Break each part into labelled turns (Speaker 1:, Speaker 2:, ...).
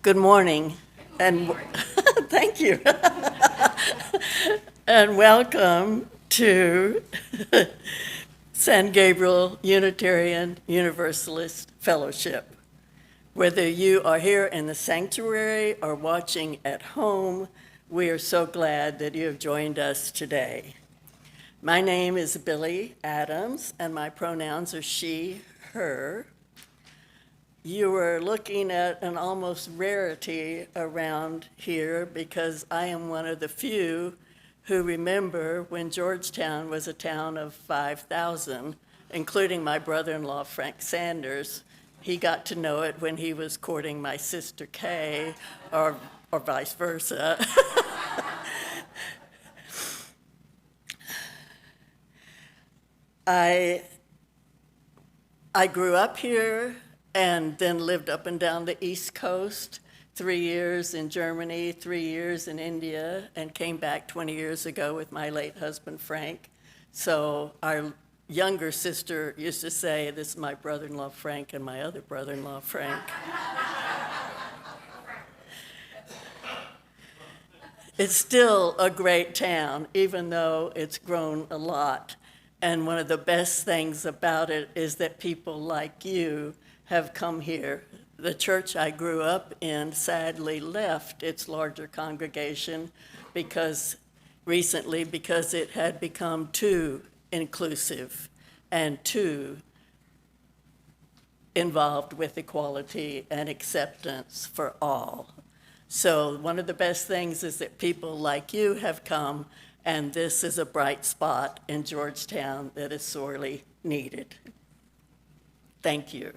Speaker 1: Good morning, and thank you, and welcome to San Gabriel Unitarian Universalist Fellowship. Whether you are here in the sanctuary or watching at home, we are so glad that you have joined us today. My name is Billy Adams, and my pronouns are she, her. You are looking at an almost rarity around here because I am one of the few who remember when Georgetown was a town of 5,000, including my brother-in-law, Frank Sanders. He got to know it when he was courting my sister Kay, or vice versa. I grew up here and then lived up and down the East Coast, 3 years in Germany, 3 years in India, and came back 20 years ago with my late husband, Frank. So our younger sister used to say, "This is my brother-in-law, Frank, and my other brother-in-law, Frank." It's still a great town, even though it's grown a lot. And one of the best things about it is that people like you have come here. The church I grew up in sadly left its larger congregation recently because it had become too inclusive and too involved with equality and acceptance for all. So one of the best things is that people like you have come, and this is a bright spot in Georgetown that is sorely needed. Thank you.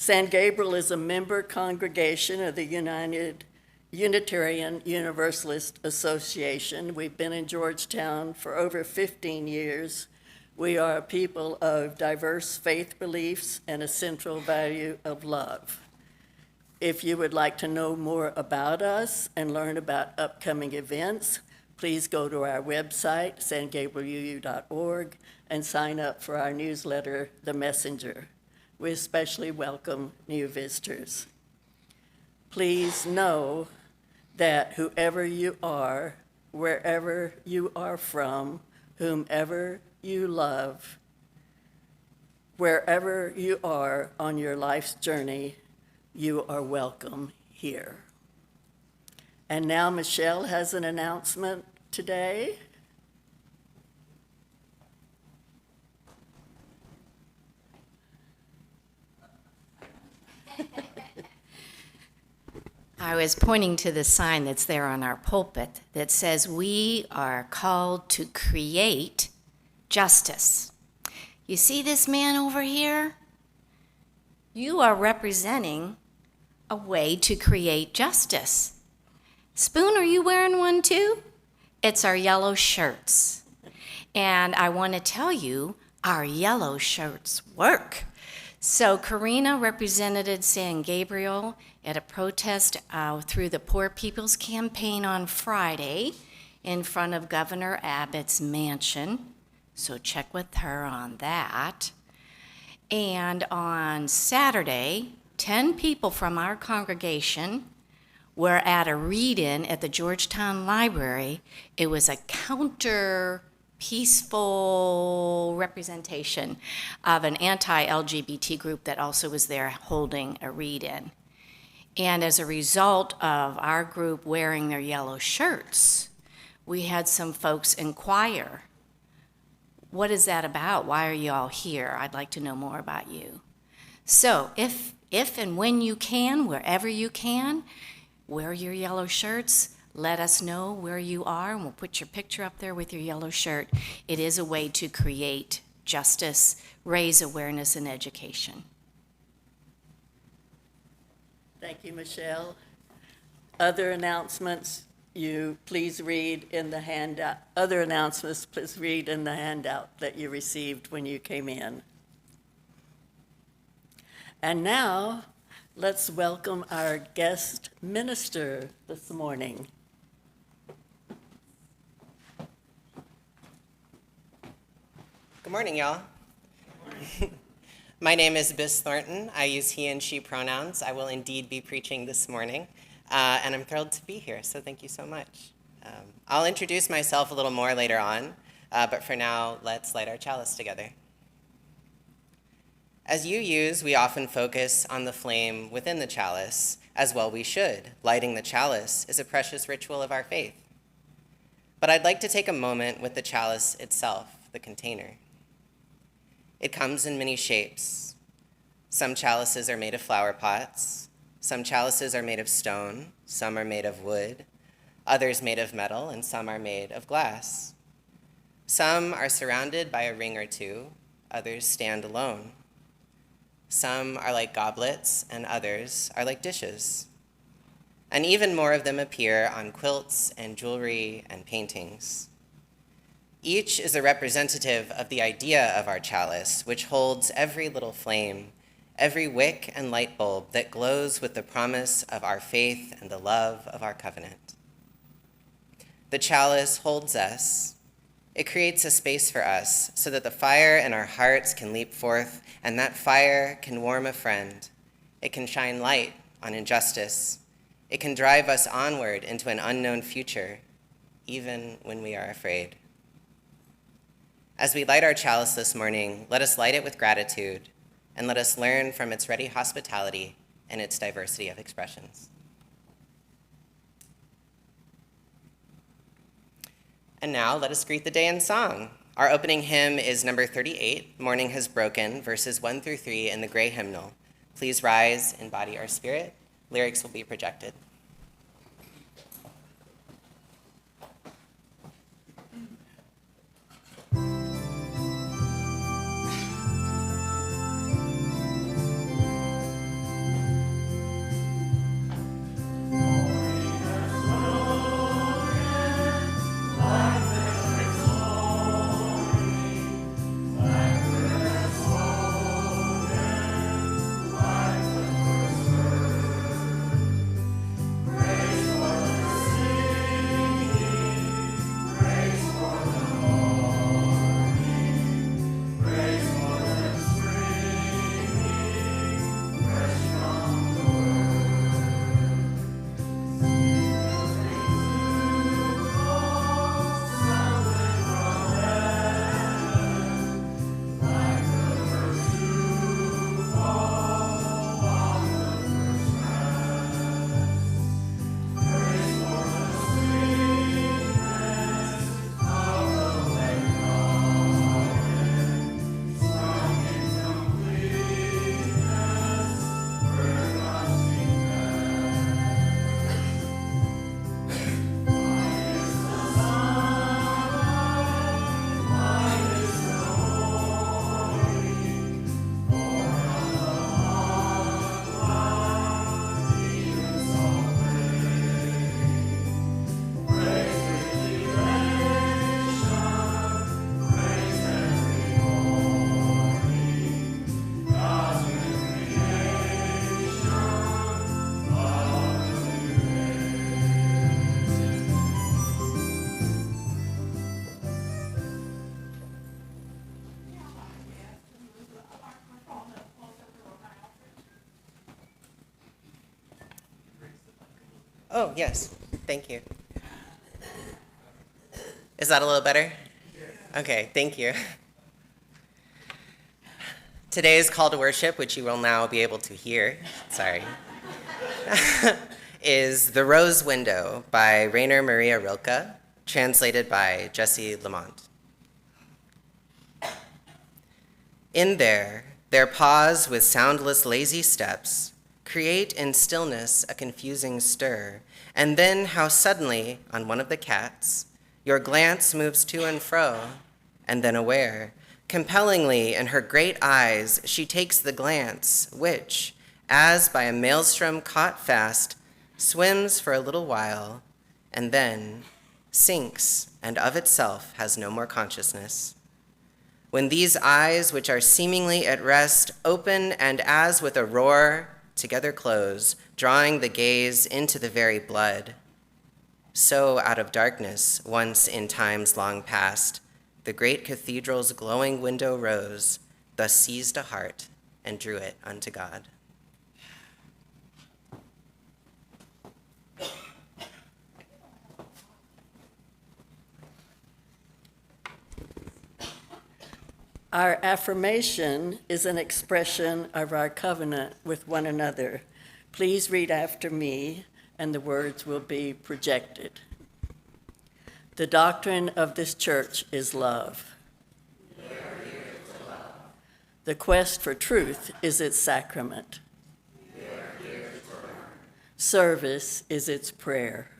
Speaker 1: San Gabriel is a member congregation of the Unitarian Universalist Association. We've been in Georgetown for over 15 years. We are a people of diverse faith beliefs and a central value of love. If you would like to know more about us and learn about upcoming events, please go to our website, sangabrieluu.org, and sign up for our newsletter, The Messenger. We especially welcome new visitors. Please know that whoever you are, wherever you are from, whomever you love, wherever you are on your life's journey, you are welcome here. And now Michelle has an announcement today.
Speaker 2: I was pointing to the sign that's there on our pulpit that says we are called to create justice. You see this man over here? You are representing a way to create justice. Spoon, are you wearing one too? It's our yellow shirts. And I want to tell you, our yellow shirts work. So Karina represented San Gabriel at a protest through the Poor People's Campaign on Friday in front of Governor Abbott's mansion. So check with her on that. And on Saturday, 10 people from our congregation were at a read-in at the Georgetown Library. It was a peaceful representation of an anti-LGBT group that also was there holding a read-in. And as a result of our group wearing their yellow shirts, we had some folks inquire, what is that about? Why are you all here? I'd like to know more about you. So if and when you can, wherever you can, wear your yellow shirts. Let us know where you are, and we'll put your picture up there with your yellow shirt. It is a way to create justice, raise awareness and education.
Speaker 1: Thank you, Michelle. Other announcements, please read in the handout. Other announcements, please read in the handout that you received when you came in. And now, let's welcome our guest minister this morning.
Speaker 3: Good morning, y'all. My name is Bis Thornton. I use he and she pronouns. I will indeed be preaching this morning, and I'm thrilled to be here, so thank you so much. I'll introduce myself a little more later on, but for now, let's light our chalice together. As you use, we often focus on the flame within the chalice, as well we should. Lighting the chalice is a precious ritual of our faith. But I'd like to take a moment with the chalice itself, the container. It comes in many shapes. Some chalices are made of flower pots. Some chalices are made of stone. Some are made of wood. Others made of metal, and some are made of glass. Some are surrounded by a ring or two. Others stand alone. Some are like goblets, and others are like dishes. And even more of them appear on quilts and jewelry and paintings. Each is a representative of the idea of our chalice, which holds every little flame, every wick and light bulb that glows with the promise of our faith and the love of our covenant. The chalice holds us. It creates a space for us so that the fire in our hearts can leap forth, and that fire can warm a friend. It can shine light on injustice. It can drive us onward into an unknown future, even when we are afraid. As we light our chalice this morning, let us light it with gratitude, and let us learn from its ready hospitality and its diversity of expressions. And now let us greet the day in song. Our opening hymn is number 38, Morning Has Broken, verses 1 through 3 in the gray hymnal. Please rise in body or spirit. Lyrics will be projected. Oh, yes. Thank you. Is that a little better? Okay, thank you. Today's call to worship, which you will now be able to hear, is The Rose Window by Rainer Maria Rilke, translated by Jesse Lamont. In there pause with soundless lazy steps, create in stillness a confusing stir, and then how suddenly, on one of the cats, your glance moves to and fro, and then aware, compellingly in her great eyes, she takes the glance, which, as by a maelstrom caught fast, swims for a little while, and then sinks, and of itself has no more consciousness. When these eyes, which are seemingly at rest, open and as with a roar, together close, drawing the gaze into the very blood. So out of darkness, once in times long past, the great cathedral's glowing window rose, thus seized a heart and drew it unto God.
Speaker 1: Our affirmation is an expression of our covenant with one another. Please read after me, and the words will be projected. The doctrine of this church is love. The quest for truth is its sacrament. Service is its prayer.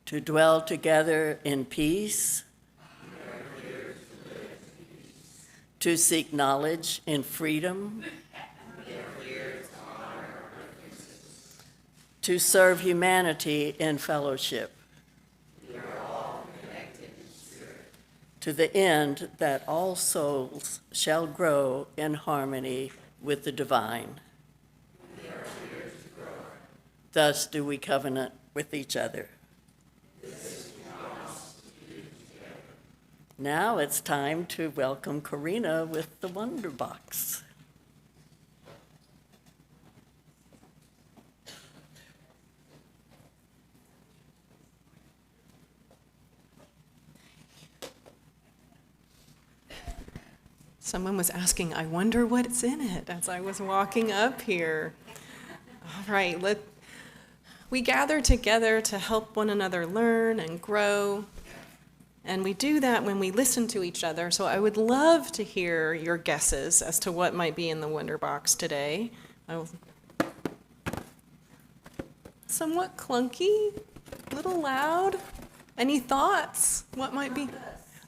Speaker 1: To dwell together in peace. To seek knowledge in freedom. To serve humanity in fellowship. To the end that all souls shall grow in harmony with the divine. Thus do we covenant with each other. Now it's time to welcome Karina with the Wonder Box.
Speaker 4: Someone was asking, I wonder what's in it, as I was walking up here. All right, we gather together to help one another learn and grow. And we do that when we listen to each other. So I would love to hear your guesses as to what might be in the Wonder Box today. Somewhat clunky, a little loud. Any thoughts? What might be?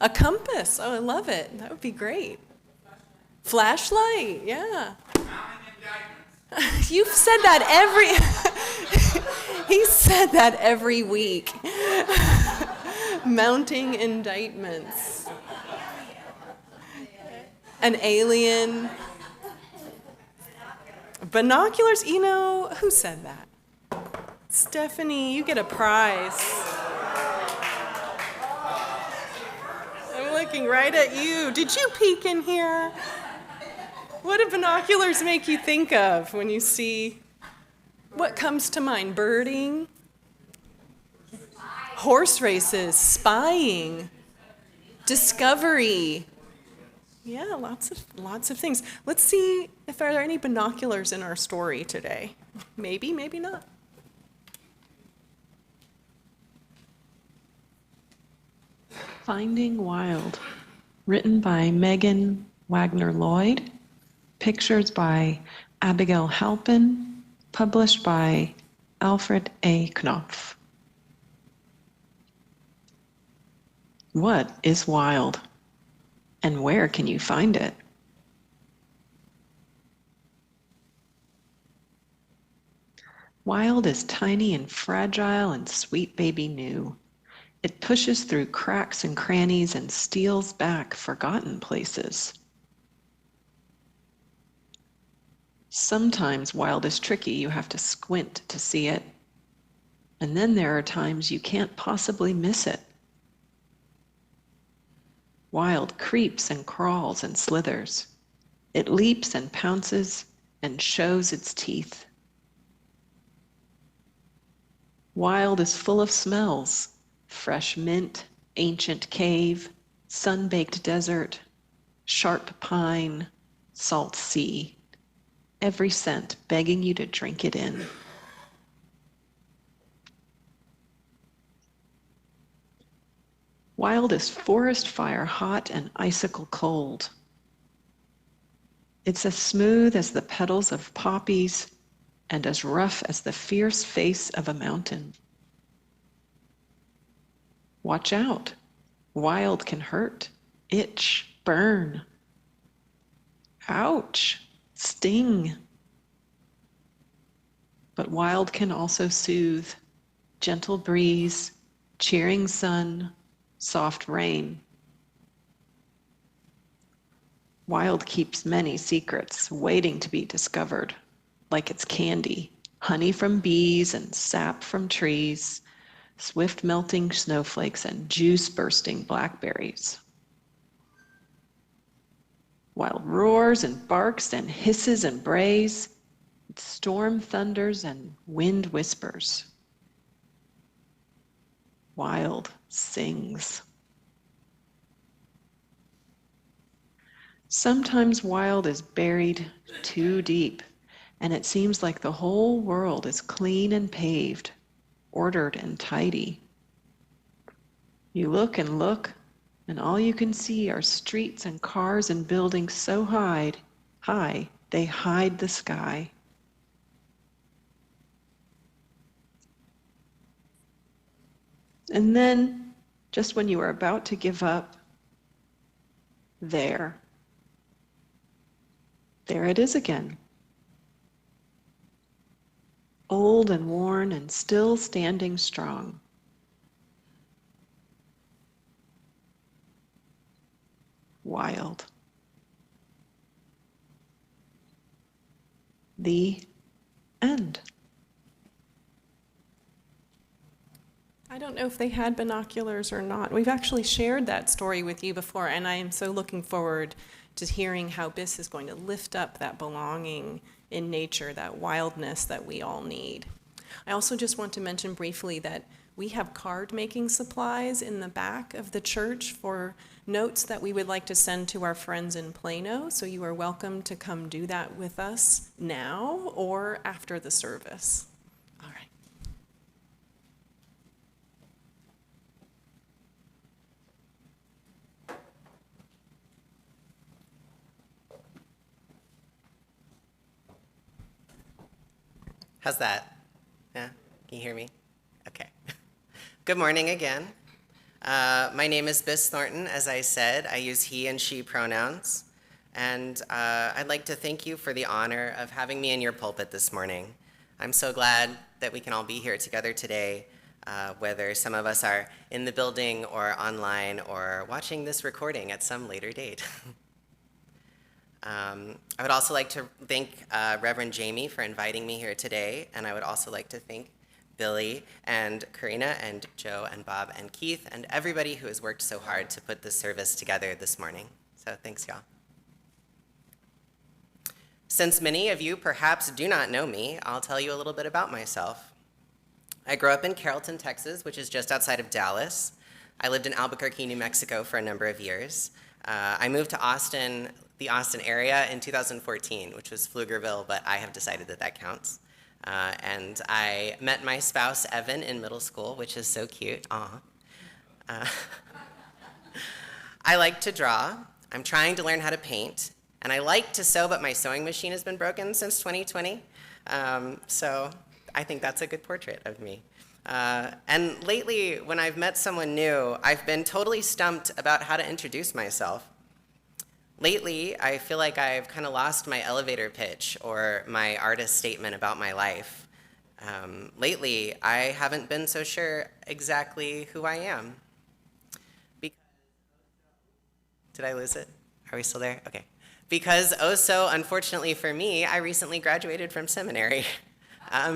Speaker 4: A compass. Oh, I love it. That would be great. Flashlight, yeah. You've said that he said that every week. Mounting indictments. An alien. Binoculars, who said that? Stephanie, you get a prize. I'm looking right at you. Did you peek in here? What do binoculars make you think of when you see, what comes to mind? Birding? Horse races, spying, discovery. Yeah, lots of things. Let's see if there are any binoculars in our story today. Maybe, maybe not.
Speaker 5: Finding Wild, written by Megan Wagner-Lloyd, pictures by Abigail Halpin, published by Alfred A. Knopf. What is wild? And where can you find it? Wild is tiny and fragile and sweet baby new. It pushes through cracks and crannies and steals back forgotten places. Sometimes wild is tricky. You have to squint to see it. And then there are times you can't possibly miss it. Wild creeps and crawls and slithers. It leaps and pounces and shows its teeth. Wild is full of smells: fresh mint, ancient cave, sun-baked desert, sharp pine, salt sea. Every scent begging you to drink it in. Wild is forest fire hot and icicle cold. It's as smooth as the petals of poppies and as rough as the fierce face of a mountain. Watch out. Wild can hurt, itch, burn. Ouch, sting. But wild can also soothe. Gentle breeze, cheering sun, soft rain. Wild keeps many secrets waiting to be discovered, like it's candy, honey from bees and sap from trees, swift melting snowflakes and juice bursting blackberries. Wild roars and barks and hisses and brays, storm thunders and wind whispers. Wild sings. Sometimes wild is buried too deep, and it seems like the whole world is clean and paved, ordered and tidy. You look, and all you can see are streets and cars and buildings so high, they hide the sky. And then, just when you are about to give up, there it is again. Old and worn and still standing strong. Wild. The end.
Speaker 4: I don't know if they had binoculars or not. We've actually shared that story with you before, and I am so looking forward to hearing how Bis is going to lift up that belonging in nature, that wildness that we all need. I also just want to mention briefly that we have card-making supplies in the back of the church for notes that we would like to send to our friends in Plano, so you are welcome to come do that with us now or after the service. All right.
Speaker 3: How's that? Yeah? Can you hear me? Okay. Good morning again. My name is Bis Thornton. As I said, I use he and she pronouns. And I'd like to thank you for the honor of having me in your pulpit this morning. I'm so glad that we can all be here together today, whether some of us are in the building or online or watching this recording at some later date. I would also like to thank Reverend Jamie for inviting me here today, and I would also like to thank Billy and Karina and Joe and Bob and Keith and everybody who has worked so hard to put this service together this morning. So thanks, y'all. Since many of you perhaps do not know me, I'll tell you a little bit about myself. I grew up in Carrollton, Texas, which is just outside of Dallas. I lived in Albuquerque, New Mexico for a number of years. I moved to Austin, the Austin area in 2014, which was Pflugerville, but I have decided that that counts. And I met my spouse, Evan, in middle school, which is so cute. Aw. I like to draw. I'm trying to learn how to paint. And I like to sew, but my sewing machine has been broken since 2020. So I think that's a good portrait of me. And lately, when I've met someone new, I've been totally stumped about how to introduce myself. Lately, I feel like I've kind of lost my elevator pitch or my artist statement about my life. Lately, I haven't been so sure exactly who I am. Did I lose it? Are we still there? Okay. Because unfortunately for me, I recently graduated from seminary. I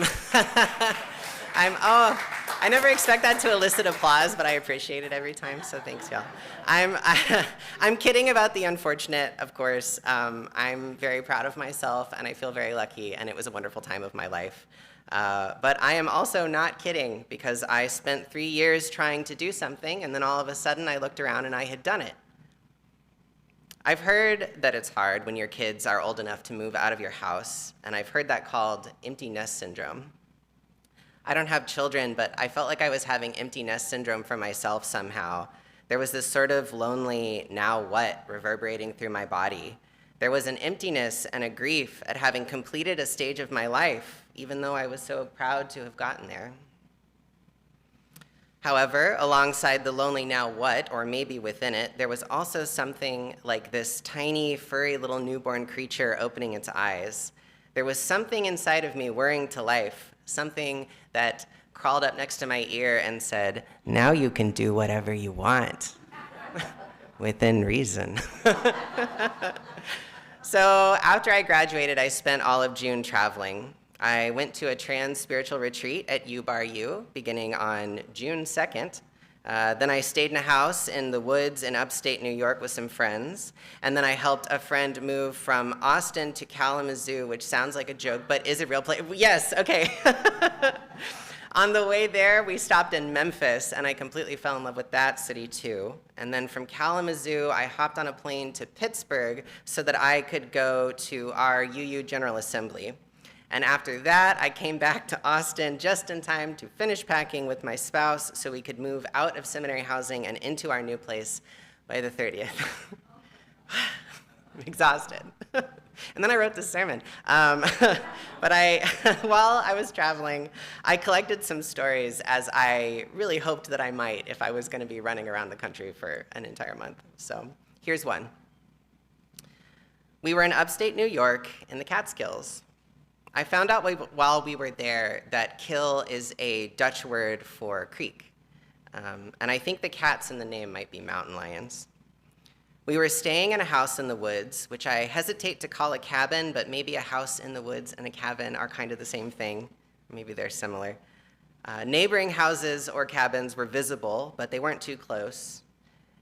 Speaker 3: never expect that to elicit applause, but I appreciate it every time, so thanks, y'all. I'm kidding about the unfortunate, of course. I'm very proud of myself, and I feel very lucky, and it was a wonderful time of my life. But I am also not kidding, because I spent 3 years trying to do something, and then all of a sudden I looked around and I had done it. I've heard that it's hard when your kids are old enough to move out of your house, and I've heard that called empty nest syndrome. I don't have children, but I felt like I was having empty nest syndrome for myself somehow. There was this sort of lonely, now what, reverberating through my body. There was an emptiness and a grief at having completed a stage of my life, even though I was so proud to have gotten there. However, alongside the lonely now what, or maybe within it, there was also something like this tiny, furry little newborn creature opening its eyes. There was something inside of me whirring to life, something that crawled up next to my ear and said, "Now you can do whatever you want," within reason. So after I graduated, I spent all of June traveling. I went to a trans spiritual retreat at U-Bar-U beginning on June 2nd. Then I stayed in a house in the woods in upstate New York with some friends. And then I helped a friend move from Austin to Kalamazoo, which sounds like a joke, but is a real place. Yes, okay. On the way there, we stopped in Memphis, and I completely fell in love with that city too. And then from Kalamazoo, I hopped on a plane to Pittsburgh so that I could go to our UU General Assembly. And after that, I came back to Austin just in time to finish packing with my spouse so we could move out of seminary housing and into our new place by the 30th. I'm exhausted. And then I wrote this sermon. But while I was traveling, I collected some stories, as I really hoped that I might if I was going to be running around the country for an entire month. So here's one. We were in upstate New York in the Catskills. I found out while we were there that kill is a Dutch word for creek. And I think the cats in the name might be mountain lions. We were staying in a house in the woods, which I hesitate to call a cabin, but maybe a house in the woods and a cabin are kind of the same thing. Maybe they're similar. Neighboring houses or cabins were visible, but they weren't too close.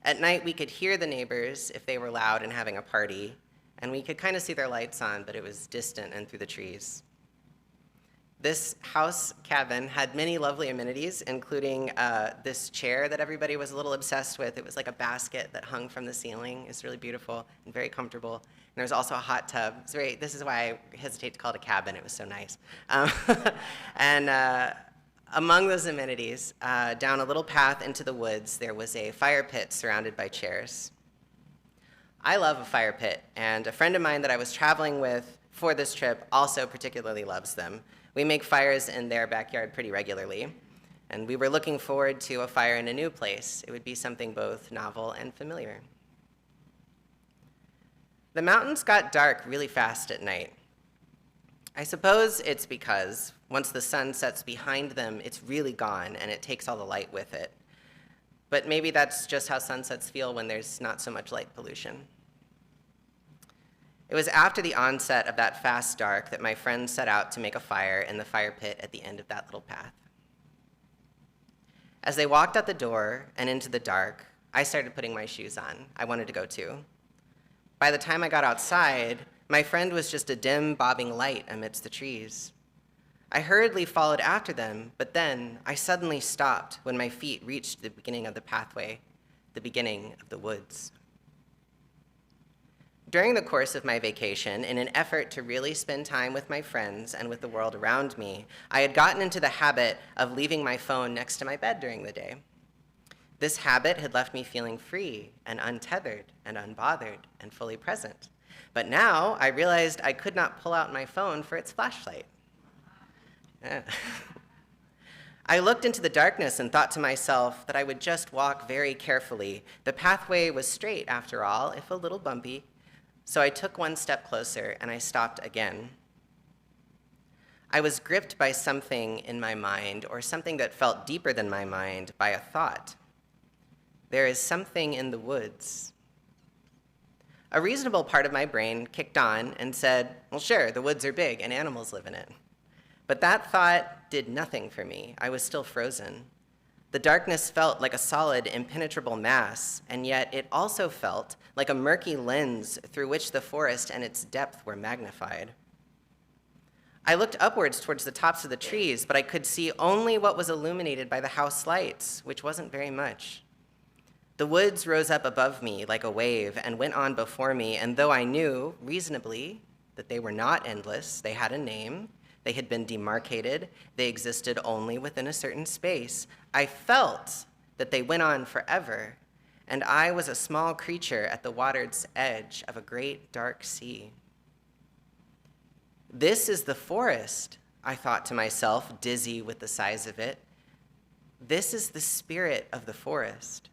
Speaker 3: At night, we could hear the neighbors if they were loud and having a party, and we could kind of see their lights on, but it was distant and through the trees. This house cabin had many lovely amenities, including this chair that everybody was a little obsessed with. It was like a basket that hung from the ceiling. It's really beautiful and very comfortable. And there was also a hot tub. This is why I hesitate to call it a cabin. It was so nice. And among those amenities, down a little path into the woods, there was a fire pit surrounded by chairs. I love a fire pit, and a friend of mine that I was traveling with for this trip also particularly loves them. We make fires in their backyard pretty regularly, and we were looking forward to a fire in a new place. It would be something both novel and familiar. The mountains got dark really fast at night. I suppose it's because once the sun sets behind them, it's really gone and it takes all the light with it. But maybe that's just how sunsets feel when there's not so much light pollution. It was after the onset of that fast dark that my friends set out to make a fire in the fire pit at the end of that little path. As they walked out the door and into the dark, I started putting my shoes on. I wanted to go too. By the time I got outside, my friend was just a dim, bobbing light amidst the trees. I hurriedly followed after them, but then I suddenly stopped when my feet reached the beginning of the pathway, the beginning of the woods. During the course of my vacation, in an effort to really spend time with my friends and with the world around me, I had gotten into the habit of leaving my phone next to my bed during the day. This habit had left me feeling free and untethered and unbothered and fully present. But now I realized I could not pull out my phone for its flashlight. I looked into the darkness and thought to myself that I would just walk very carefully. The pathway was straight, after all, if a little bumpy. So I took one step closer, and I stopped again. I was gripped by something in my mind, or something that felt deeper than my mind, by a thought. There is something in the woods. A reasonable part of my brain kicked on and said, well, sure, the woods are big, and animals live in it. But that thought did nothing for me. I was still frozen. The darkness felt like a solid, impenetrable mass, and yet it also felt like a murky lens through which the forest and its depth were magnified. I looked upwards towards the tops of the trees, but I could see only what was illuminated by the house lights, which wasn't very much. The woods rose up above me like a wave and went on before me, and though I knew, reasonably, that they were not endless, they had a name, they had been demarcated, they existed only within a certain space, I felt that they went on forever, and I was a small creature at the water's edge of a great dark sea. This is the forest, I thought to myself, dizzy with the size of it. This is the spirit of the forest.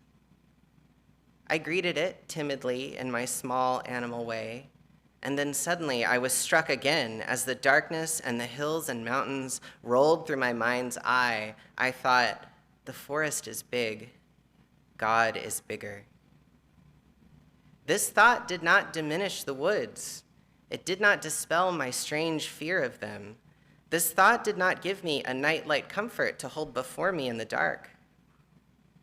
Speaker 3: I greeted it timidly in my small animal way, and then suddenly I was struck again as the darkness and the hills and mountains rolled through my mind's eye. I thought, the forest is big. God is bigger. This thought did not diminish the woods. It did not dispel my strange fear of them. This thought did not give me a nightlight comfort to hold before me in the dark.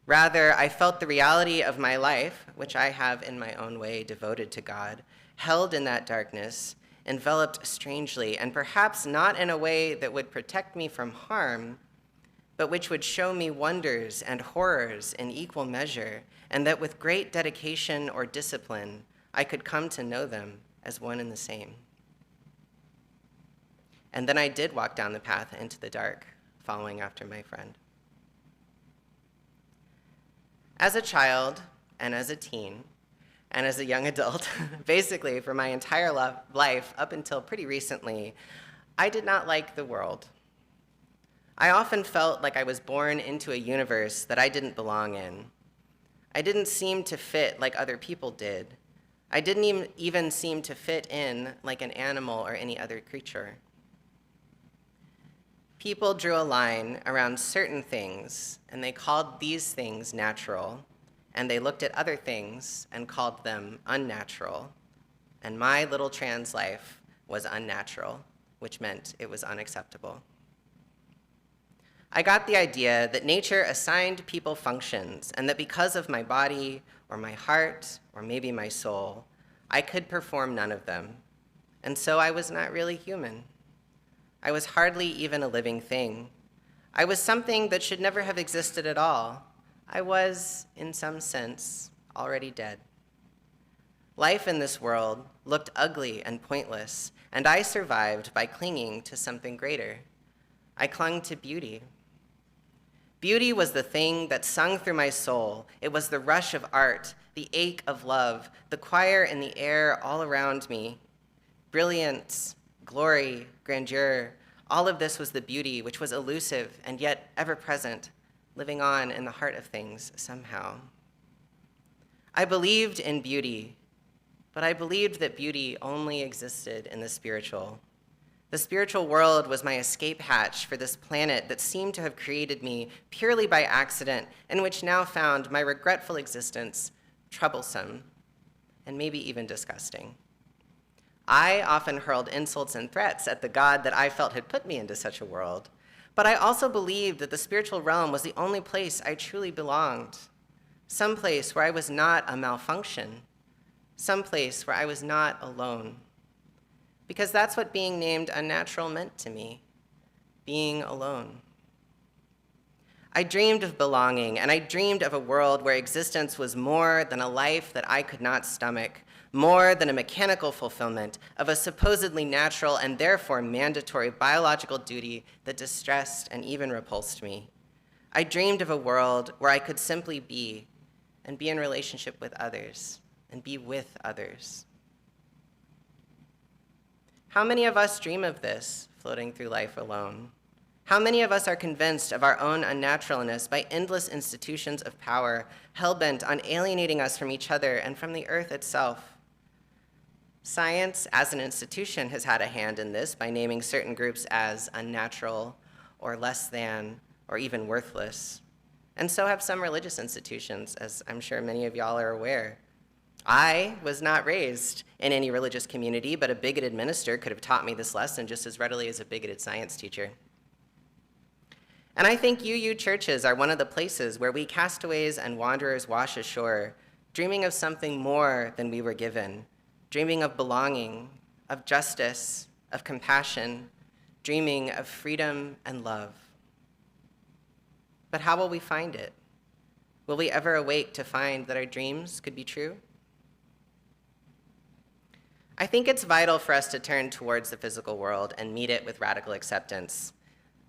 Speaker 3: Rather, I felt the reality of my life, which I have in my own way devoted to God, held in that darkness, enveloped strangely, and perhaps not in a way that would protect me from harm, but which would show me wonders and horrors in equal measure, and that with great dedication or discipline, I could come to know them as one and the same. And then I did walk down the path into the dark, following after my friend. As a child, and as a teen, and as a young adult, basically for my entire life up until pretty recently, I did not like the world. I often felt like I was born into a universe that I didn't belong in. I didn't seem to fit like other people did. I didn't even seem to fit in like an animal or any other creature. People drew a line around certain things, and they called these things natural, and they looked at other things and called them unnatural. And my little trans life was unnatural, which meant it was unacceptable. I got the idea that nature assigned people functions, and that because of my body, or my heart, or maybe my soul, I could perform none of them. And so I was not really human. I was hardly even a living thing. I was something that should never have existed at all. I was, in some sense, already dead. Life in this world looked ugly and pointless, and I survived by clinging to something greater. I clung to beauty. Beauty was the thing that sung through my soul. It was the rush of art, the ache of love, the choir in the air all around me. Brilliance, glory, grandeur, all of this was the beauty which was elusive and yet ever present, living on in the heart of things somehow. I believed in beauty, but I believed that beauty only existed in the spiritual. The spiritual world was my escape hatch for this planet that seemed to have created me purely by accident, and which now found my regretful existence troublesome and maybe even disgusting. I often hurled insults and threats at the God that I felt had put me into such a world, but I also believed that the spiritual realm was the only place I truly belonged, some place where I was not a malfunction, some place where I was not alone. Because that's what being named unnatural meant to me, being alone. I dreamed of belonging, and I dreamed of a world where existence was more than a life that I could not stomach, more than a mechanical fulfillment of a supposedly natural and therefore mandatory biological duty that distressed and even repulsed me. I dreamed of a world where I could simply be and be in relationship with others and be with others. How many of us dream of this, floating through life alone? How many of us are convinced of our own unnaturalness by endless institutions of power, hell-bent on alienating us from each other and from the earth itself? Science, as an institution, has had a hand in this by naming certain groups as unnatural or less than or even worthless. And so have some religious institutions, as I'm sure many of y'all are aware. I was not raised in any religious community, but a bigoted minister could have taught me this lesson just as readily as a bigoted science teacher. And I think UU churches are one of the places where we castaways and wanderers wash ashore, dreaming of something more than we were given, dreaming of belonging, of justice, of compassion, dreaming of freedom and love. But how will we find it? Will we ever awake to find that our dreams could be true? I think it's vital for us to turn towards the physical world and meet it with radical acceptance.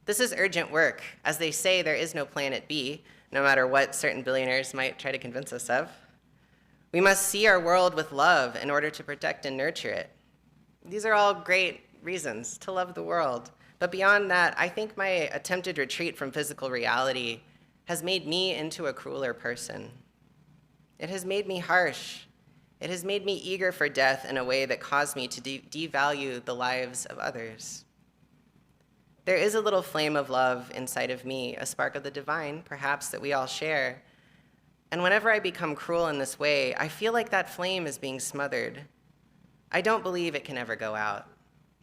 Speaker 3: This is urgent work. As they say, there is no planet B, no matter what certain billionaires might try to convince us of. We must see our world with love in order to protect and nurture it. These are all great reasons to love the world. But beyond that, I think my attempted retreat from physical reality has made me into a crueler person. It has made me harsh. It has made me eager for death in a way that caused me to devalue the lives of others. There is a little flame of love inside of me, a spark of the divine, perhaps, that we all share. And whenever I become cruel in this way, I feel like that flame is being smothered. I don't believe it can ever go out,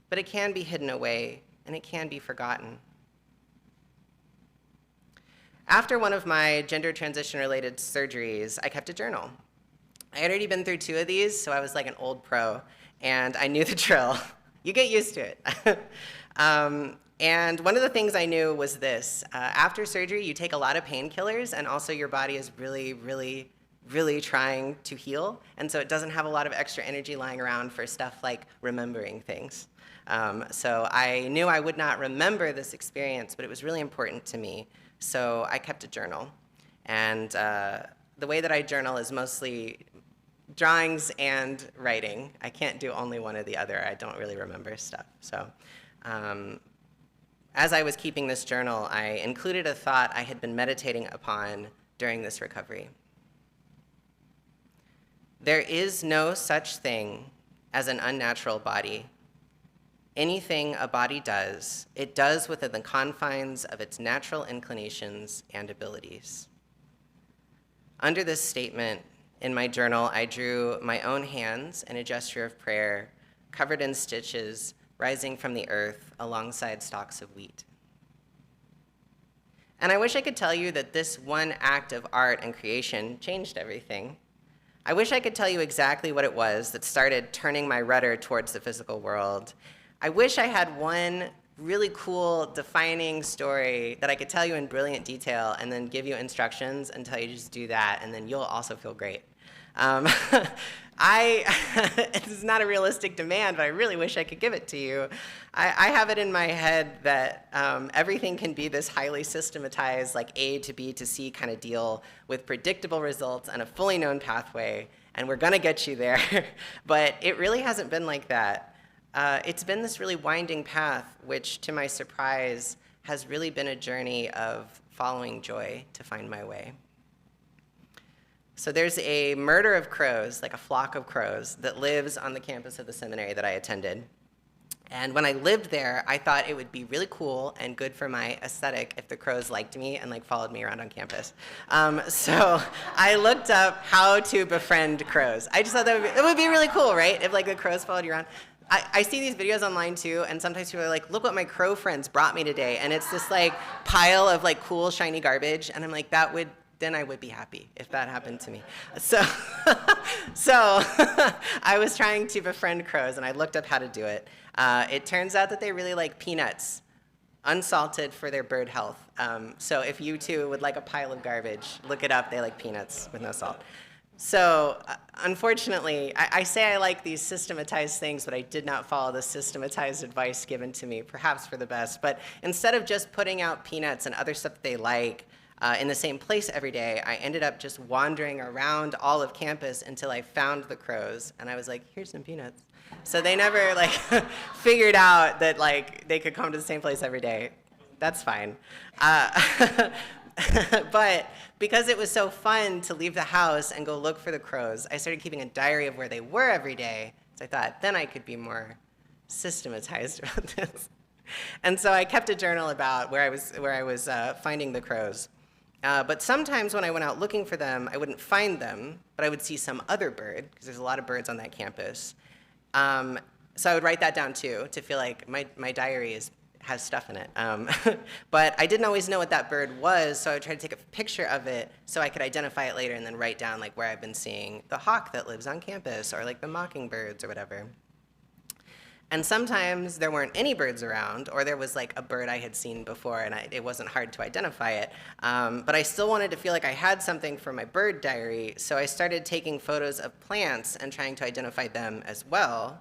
Speaker 3: but it can be hidden away, and it can be forgotten. After one of my gender transition-related surgeries, I kept a journal. I had already been through 2 of these, so I was like an old pro, and I knew the drill. You get used to it. And one of the things I knew was this. After surgery, you take a lot of painkillers, and also your body is really, really, really trying to heal, and so it doesn't have a lot of extra energy lying around for stuff like remembering things. So I knew I would not remember this experience, but it was really important to me. So I kept a journal. And the way that I journal is mostly drawings and writing. I can't do only one or the other. I don't really remember stuff. So as I was keeping this journal, I included a thought I had been meditating upon during this recovery. There is no such thing as an unnatural body. Anything a body does, it does within the confines of its natural inclinations and abilities. Under this statement, in my journal, I drew my own hands in a gesture of prayer, covered in stitches, rising from the earth alongside stalks of wheat. And I wish I could tell you that this one act of art and creation changed everything. I wish I could tell you exactly what it was that started turning my rudder towards the physical world. I wish I had one really cool, defining story that I could tell you in brilliant detail and then give you instructions and tell you just do that, and then you'll also feel great. It's not a realistic demand, but I really wish I could give it to you. I have it in my head that everything can be this highly systematized, like A to B to C kind of deal with predictable results and a fully known pathway, and we're gonna get you there. But it really hasn't been like that. It's been this really winding path, which, to my surprise, has really been a journey of following joy to find my way. So there's a murder of crows, like a flock of crows, that lives on the campus of the seminary that I attended. And when I lived there, I thought it would be really cool and good for my aesthetic if the crows liked me and like followed me around on campus. So I looked up how to befriend crows. I just thought that would be really cool, right? If like the crows followed you around. I see these videos online too, and sometimes people are like, look what my crow friends brought me today. And it's this like pile of like cool, shiny garbage. And I'm like, then I would be happy if that happened to me. So I was trying to befriend crows, and I looked up how to do it. It turns out that they really like peanuts, unsalted for their bird health. So if you too would like a pile of garbage, look it up. They like peanuts with no salt. So unfortunately, I say I like these systematized things, but I did not follow the systematized advice given to me, perhaps for the best. But instead of just putting out peanuts and other stuff that they like in the same place every day, I ended up just wandering around all of campus until I found the crows. And I was like, here's some peanuts. So they never like figured out that like they could come to the same place every day. That's fine. But because it was so fun to leave the house and go look for the crows, I started keeping a diary of where they were every day. So I thought, then I could be more systematized about this. And so I kept a journal about where I was finding the crows. But sometimes when I went out looking for them, I wouldn't find them, but I would see some other bird, because there's a lot of birds on that campus. So I would write that down too, to feel like my diary has stuff in it. But I didn't always know what that bird was, so I would try to take a picture of it so I could identify it later and then write down like where I've been seeing the hawk that lives on campus or like the mockingbirds or whatever. And sometimes there weren't any birds around, or there was like a bird I had seen before and it wasn't hard to identify it. But I still wanted to feel like I had something for my bird diary, so I started taking photos of plants and trying to identify them as well.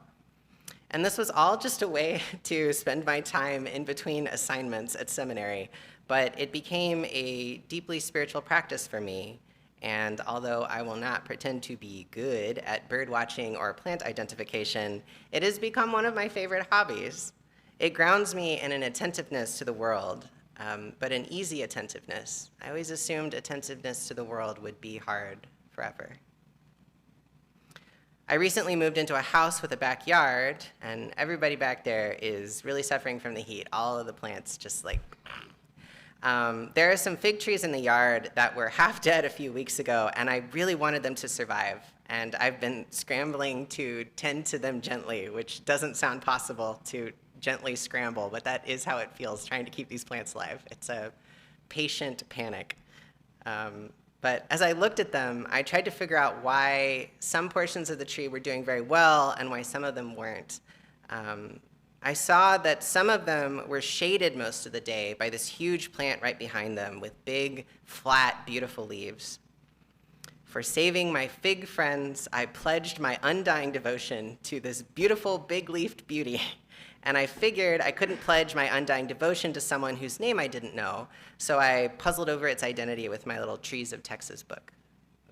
Speaker 3: And this was all just a way to spend my time in between assignments at seminary, but it became a deeply spiritual practice for me. And although I will not pretend to be good at bird watching or plant identification, it has become one of my favorite hobbies. It grounds me in an attentiveness to the world, but an easy attentiveness. I always assumed attentiveness to the world would be hard forever. I recently moved into a house with a backyard, and everybody back there is really suffering from the heat. All of the plants just like... There are some fig trees in the yard that were half dead a few weeks ago, and I really wanted them to survive. And I've been scrambling to tend to them gently, which doesn't sound possible to gently scramble, but that is how it feels, trying to keep these plants alive. It's a patient panic. But as I looked at them, I tried to figure out why some portions of the tree were doing very well and why some of them weren't. I saw that some of them were shaded most of the day by this huge plant right behind them with big, flat, beautiful leaves. For saving my fig friends, I pledged my undying devotion to this beautiful, big-leafed beauty. And I figured I couldn't pledge my undying devotion to someone whose name I didn't know, so I puzzled over its identity with my little Trees of Texas book.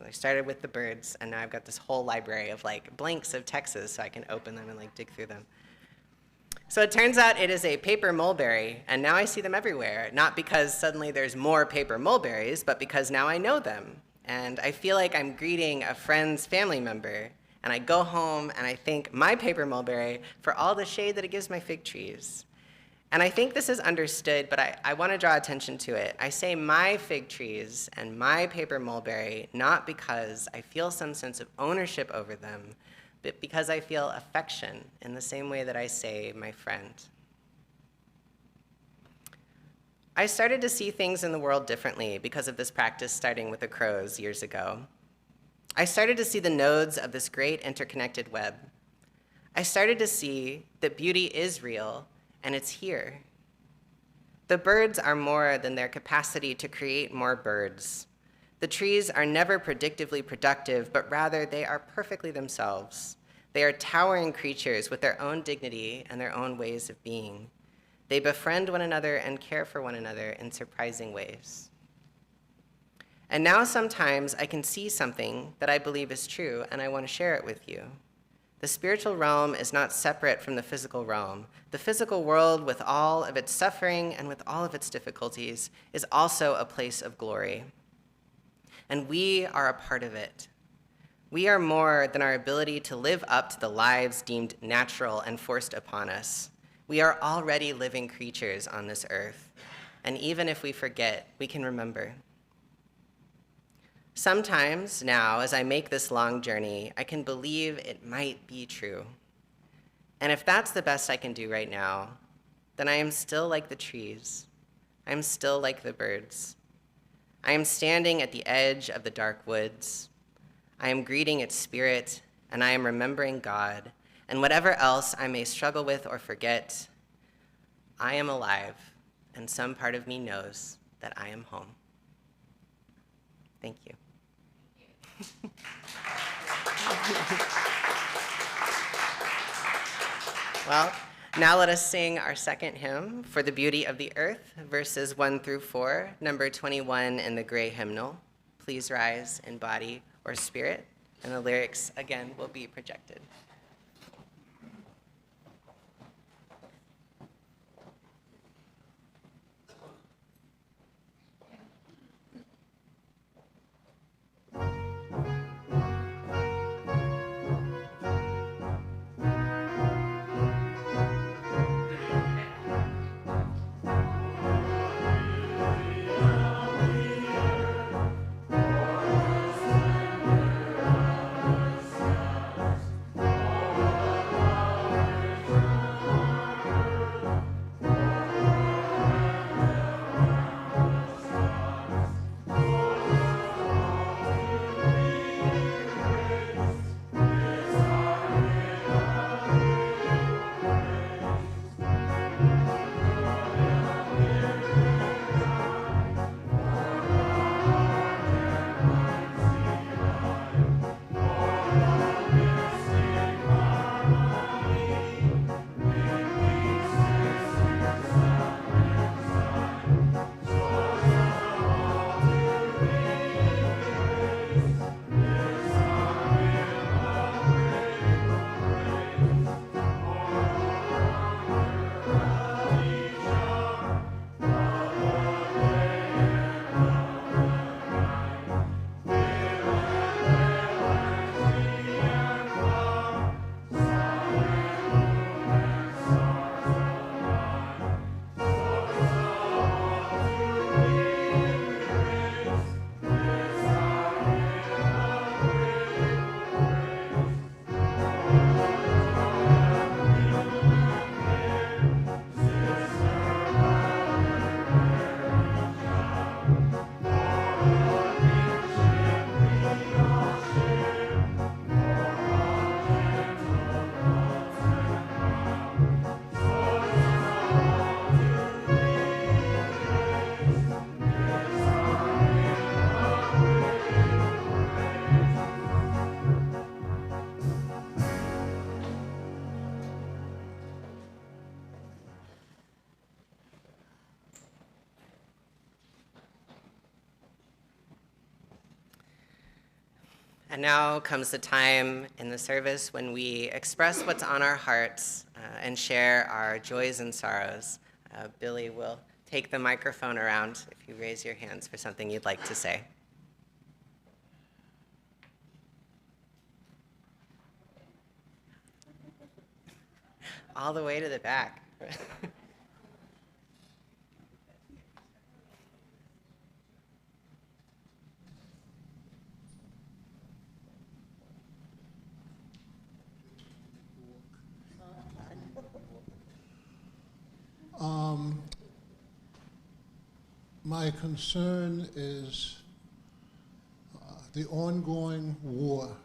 Speaker 3: I started with the birds, and now I've got this whole library of blanks of Texas, so I can open them and dig through them. So it turns out it is a paper mulberry, and now I see them everywhere, not because suddenly there's more paper mulberries, but because now I know them. And I feel like I'm greeting a friend's family member, and I go home and I thank my paper mulberry for all the shade that it gives my fig trees. And I think this is understood, but I want to draw attention to it. I say my fig trees and my paper mulberry not because I feel some sense of ownership over them, but because I feel affection in the same way that I say my friend. I started to see things in the world differently because of this practice starting with the crows years ago. I started to see the nodes of this great interconnected web. I started to see that beauty is real, and it's here. The birds are more than their capacity to create more birds. The trees are never predictively productive, but rather they are perfectly themselves. They are towering creatures with their own dignity and their own ways of being. They befriend one another and care for one another in surprising ways. And now sometimes I can see something that I believe is true, and I want to share it with you. The spiritual realm is not separate from the physical realm. The physical world, with all of its suffering and with all of its difficulties, is also a place of glory. And we are a part of it. We are more than our ability to live up to the lives deemed natural and forced upon us. We are already living creatures on this earth. And even if we forget, we can remember. Sometimes now, as I make this long journey, I can believe it might be true. And if that's the best I can do right now, then I am still like the trees. I am still like the birds. I am standing at the edge of the dark woods. I am greeting its spirit, and I am remembering God. And whatever else I may struggle with or forget, I am alive, and some part of me knows that I am home. Thank you. Well, now let us sing our second hymn, For the Beauty of the Earth, verses 1 through 4, number 21 in the gray hymnal. Please rise in body or spirit, and the lyrics, again, will be projected. And now comes the time in the service when we express what's on our hearts and share our joys and sorrows. Billy will take the microphone around if you raise your hands for something you'd like to say. All the way to the back.
Speaker 6: My concern is the ongoing war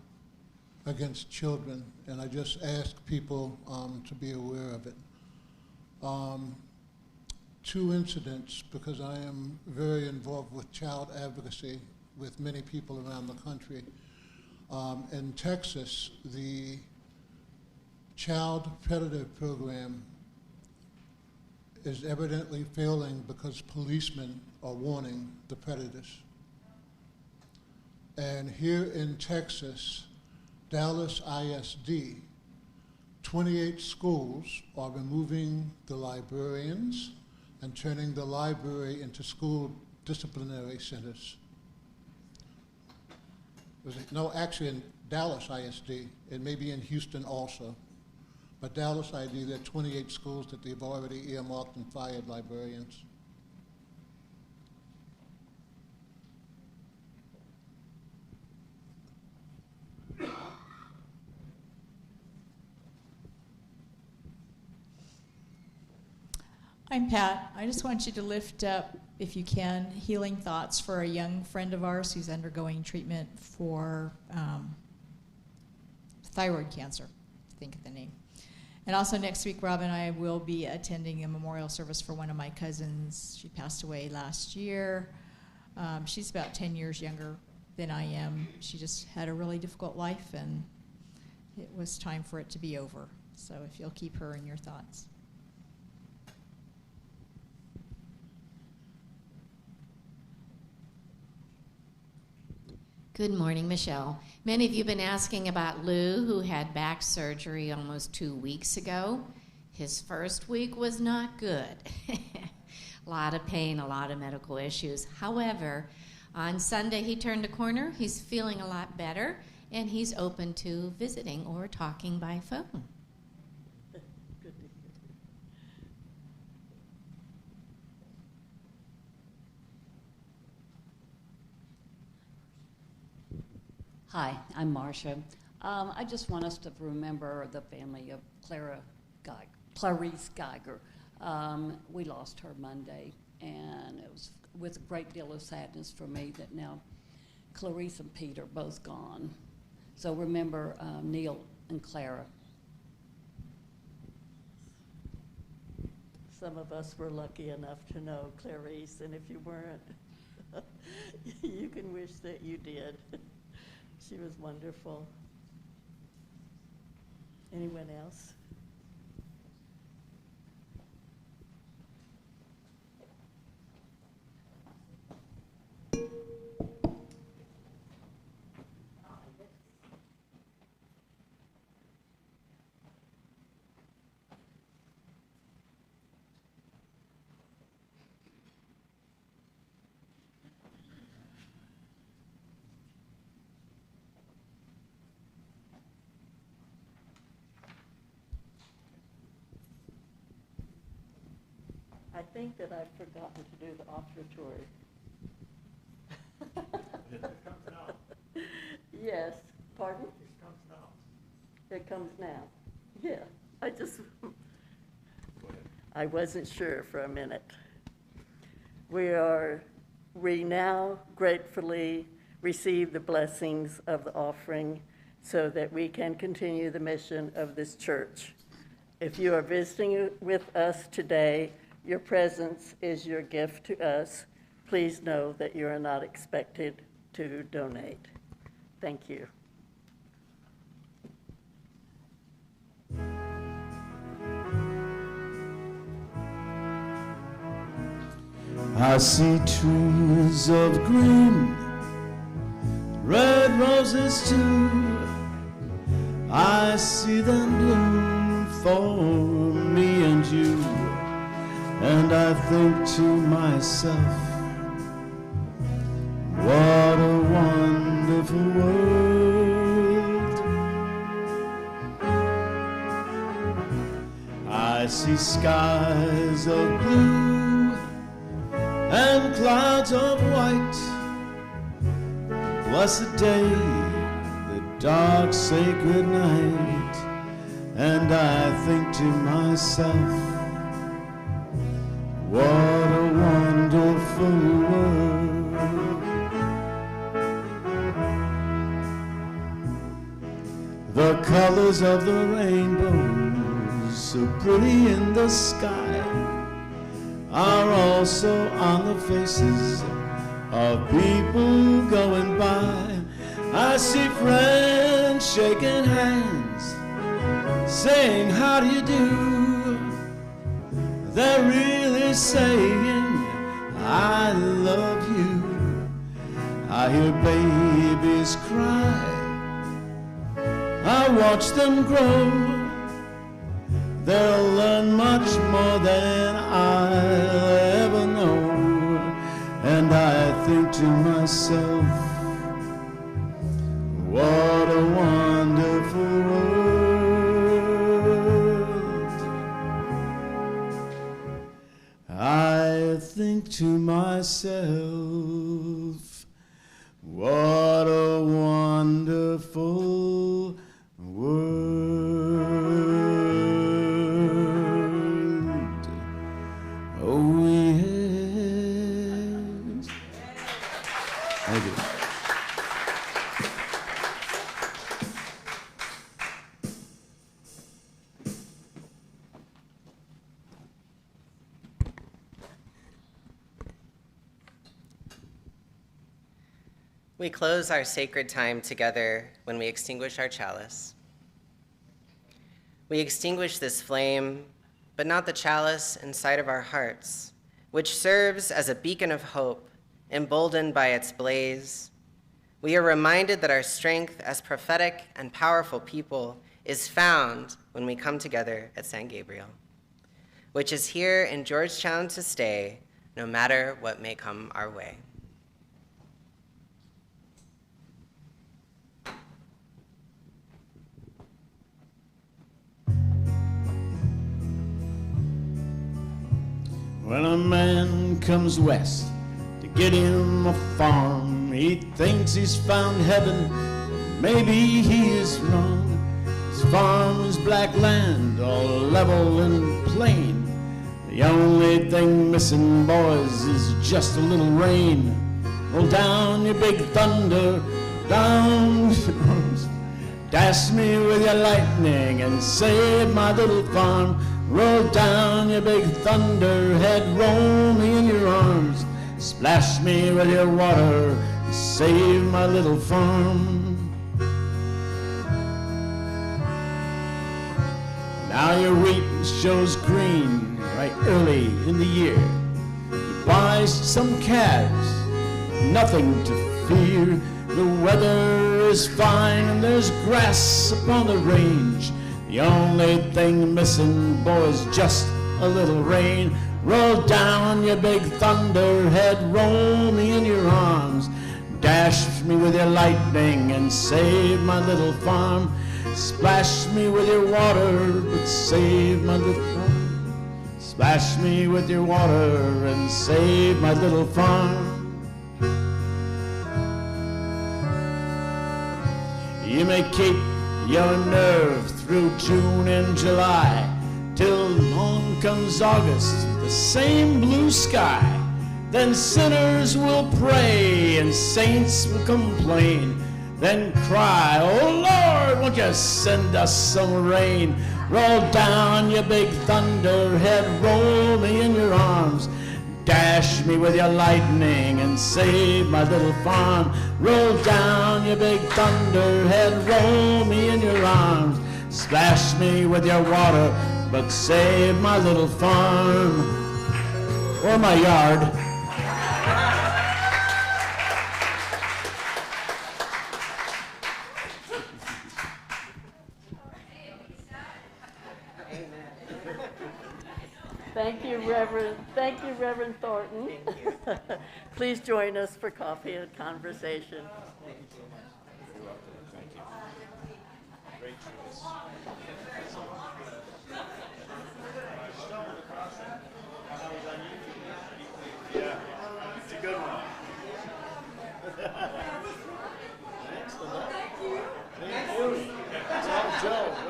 Speaker 6: against children, and I just ask people to be aware of it. 2 incidents, because I am very involved with child advocacy with many people around the country. In Texas, the child predator program is evidently failing because policemen are warning the predators. And here in Texas, Dallas ISD, 28 schools are removing the librarians and turning the library into school disciplinary centers. No, actually in Dallas ISD, it may be in Houston also. But Dallas ID, there are 28 schools that they've already earmarked and fired librarians.
Speaker 7: I'm Pat. I just want you to lift up, if you can, healing thoughts for a young friend of ours who's undergoing treatment for thyroid cancer, think of the name. And also next week, Rob and I will be attending a memorial service for one of my cousins. She passed away last year. She's about 10 years younger than I am. She just had a really difficult life, and it was time for it to be over. So if you'll keep her in your thoughts.
Speaker 2: Good morning, Michelle. Many of you have been asking about Lou, who had back surgery almost 2 weeks ago. His first week was not good. A lot of pain, a lot of medical issues. However, on Sunday he turned a corner. He's feeling a lot better, and he's open to visiting or talking by phone.
Speaker 1: Good to hear.
Speaker 8: Hi, I'm Marcia. I just want us to remember the family of Clarice Geiger. We lost her Monday, and it was with a great deal of sadness for me that now Clarice and Pete are both gone. So remember Neil and Clara.
Speaker 1: Some of us were lucky enough to know Clarice, and if you weren't, you can wish that you did. She was wonderful. Anyone else? I think that I've forgotten to do the offertory.
Speaker 9: It comes now.
Speaker 1: Yes, pardon?
Speaker 9: It comes now.
Speaker 1: It comes now. Yeah, I just,
Speaker 9: Go ahead.
Speaker 1: I wasn't sure for a minute. We now gratefully receive the blessings of the offering so that we can continue the mission of this church. If you are visiting with us today, your presence is your gift to us. Please know that you are not expected to donate. Thank you.
Speaker 10: I see trees of green, red roses too. I see them bloom for me and you, and I think to myself, what a wonderful world. I see skies of blue and clouds of white. Blessed day, the dark sacred night, and I think to myself, what a wonderful world. The colors of the rainbow, so pretty in the sky, are also on the faces of people going by. I see friends shaking hands, saying, how do you do? They're really saying, I love you. I hear babies cry, I watch them grow. They'll learn much more than I'll ever know. And I think to myself, what a wonderful world. I think to myself, what a wonderful world. Oh, yes. Thank you.
Speaker 3: We close our sacred time together when we extinguish our chalice. We extinguish this flame, but not the chalice inside of our hearts, which serves as a beacon of hope, emboldened by its blaze. We are reminded that our strength as prophetic and powerful people is found when we come together at San Gabriel, which is here in Georgetown to stay, no matter what may come our way.
Speaker 10: When a man comes west to get him a farm, he thinks he's found heaven, maybe he is wrong. His farm is black land, all level and plain. The only thing missing, boys, is just a little rain. Roll down your big thunder, down your arms. Dash me with your lightning and save my little farm. Roll down your big thunderhead, roll me in your arms. Splash me with your water, save my little farm. Now your wheat shows green right early in the year. You buy some calves, nothing to fear. The weather is fine and there's grass upon the range. The only thing missing, boys, just a little rain. Roll down your big thunderhead, roll me in your arms. Dash me with your lightning and save my little farm. Splash me with your water, but save my little farm. Splash me with your water and save my little farm. You may keep your nerve through June and July, till on comes August, the same blue sky. Then sinners will pray and saints will complain, then cry, oh Lord, won't you send us some rain? Roll down your big thunderhead, roll me in your arms. Dash me with your lightning and save my little farm. Roll down your big thunderhead, roll me in your arms. Splash me with your water, but save my little farm or my yard.
Speaker 1: you, Reverend. Thank you, Reverend Thornton. Please join us for coffee and conversation.
Speaker 10: Yeah, it's a good one. Thanks for that. Thank you. Thank you. It's all Joe.